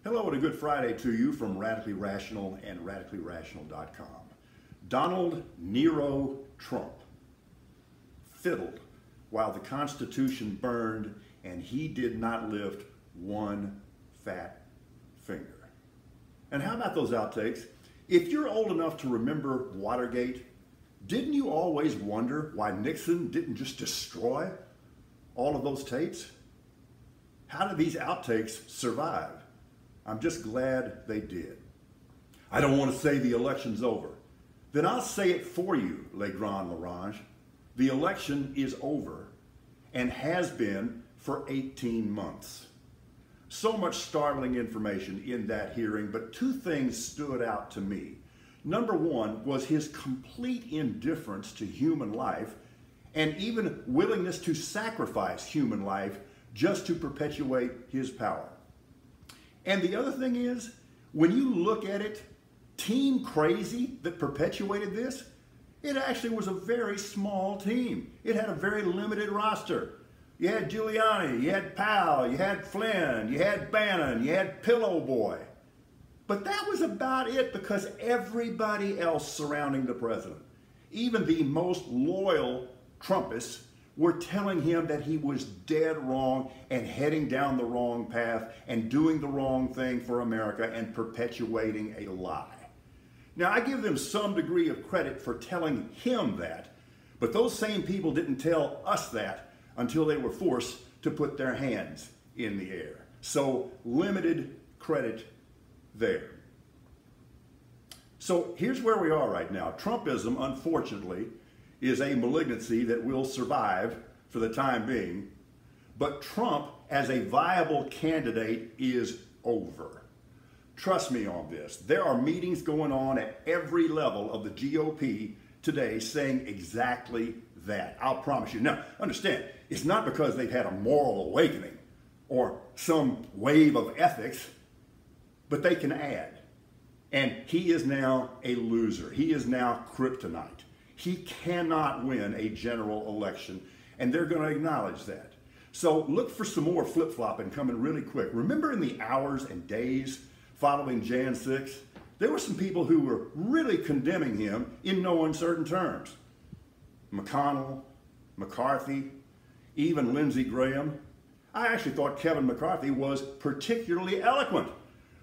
Hello and a good Friday to you from Radically Rational and RadicallyRational.com. Donald Nero Trump fiddled while the Constitution burned, and he did not lift one fat finger. And how about those outtakes? If you're old enough to remember Watergate, didn't you always wonder why Nixon didn't just destroy all of those tapes? How did these outtakes survive? I'm just glad they did. I don't want to say the election's over. Then I'll say it for you, Le Grand L'Orange. The election is over and has been for 18 months. So much startling information in that hearing, but two things stood out to me. Number one was his complete indifference to human life and even willingness to sacrifice human life just to perpetuate his power. And the other thing is, when you look at it, Team Crazy that perpetuated this, it actually was a very small team. It had a very limited roster. You had Giuliani, you had Powell, you had Flynn, you had Bannon, you had Pillow Boy. But that was about it, because everybody else surrounding the president, even the most loyal Trumpists, were telling him that he was dead wrong and heading down the wrong path and doing the wrong thing for America and perpetuating a lie. Now, I give them some degree of credit for telling him that, but those same people didn't tell us that until they were forced to put their hands in the air. So, limited credit there. So, here's where we are right now. Trumpism, unfortunately, is a malignancy that will survive for the time being, but Trump as a viable candidate is over. Trust me on this. There are meetings going on at every level of the GOP today saying exactly that. I'll promise you. Now, understand, it's not because they've had a moral awakening or some wave of ethics, but they can add. And he is now a loser. He is now kryptonite. He cannot win a general election, and they're going to acknowledge that. So look for some more flip-flopping coming really quick. Remember in the hours and days following Jan 6, there were some people who were really condemning him in no uncertain terms. McConnell, McCarthy, even Lindsey Graham. I actually thought Kevin McCarthy was particularly eloquent.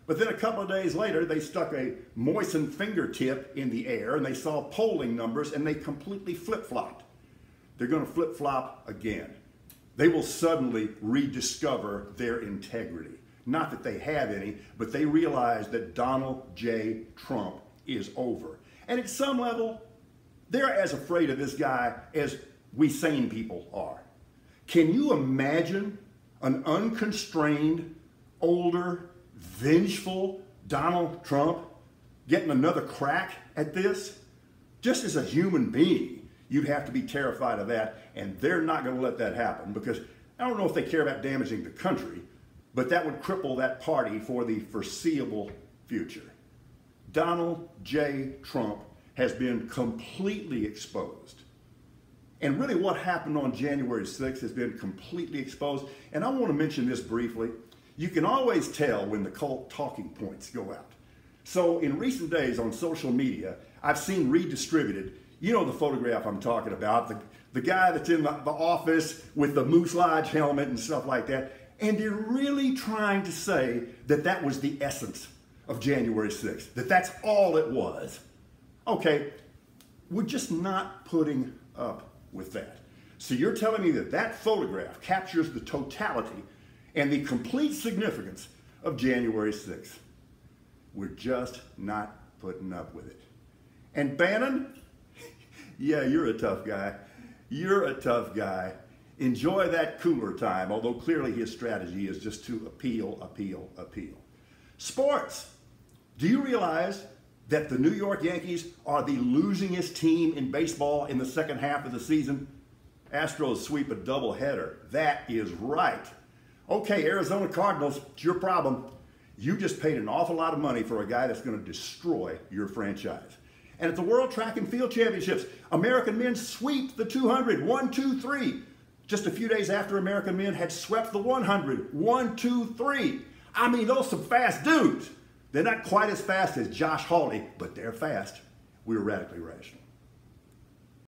But then a couple of days later, they stuck a moistened fingertip in the air and they saw polling numbers and they completely flip-flopped. They're going to flip-flop again. They will suddenly rediscover their integrity. Not that they have any, but they realize that Donald J. Trump is over. And at some level, they're as afraid of this guy as we sane people are. Can you imagine an unconstrained, older, vengeful Donald Trump getting another crack at this? Just as a human being, you'd have to be terrified of that, and they're not going to let that happen, because I don't know if they care about damaging the country, but that would cripple that party for the foreseeable future. Donald J. Trump has been completely exposed. And really what happened on January 6th has been completely exposed. And I want to mention this briefly. You can always tell when the cult talking points go out. So in recent days on social media, I've seen redistributed, you know the photograph I'm talking about, the guy that's in the office with the Moose Lodge helmet and stuff like that, and they're really trying to say that that was the essence of January 6th, that that's all it was. Okay, we're just not putting up with that. So you're telling me that that photograph captures the totality and the complete significance of January 6th. We're just not putting up with it. And Bannon, yeah, you're a tough guy. You're a tough guy. Enjoy that cooler time, although clearly his strategy is just to appeal, appeal, appeal. Sports. Do you realize that the New York Yankees are the losingest team in baseball in the second half of the season? Astros sweep a doubleheader. That is right. Okay, Arizona Cardinals, it's your problem. You just paid an awful lot of money for a guy that's going to destroy your franchise. And at the World Track and Field Championships, American men sweep the 200, 1, 2, 3. Just a few days after American men had swept the 100, 1, 2, 3. I mean, those are some fast dudes. They're not quite as fast as Josh Hawley, but they're fast. We're radically rational.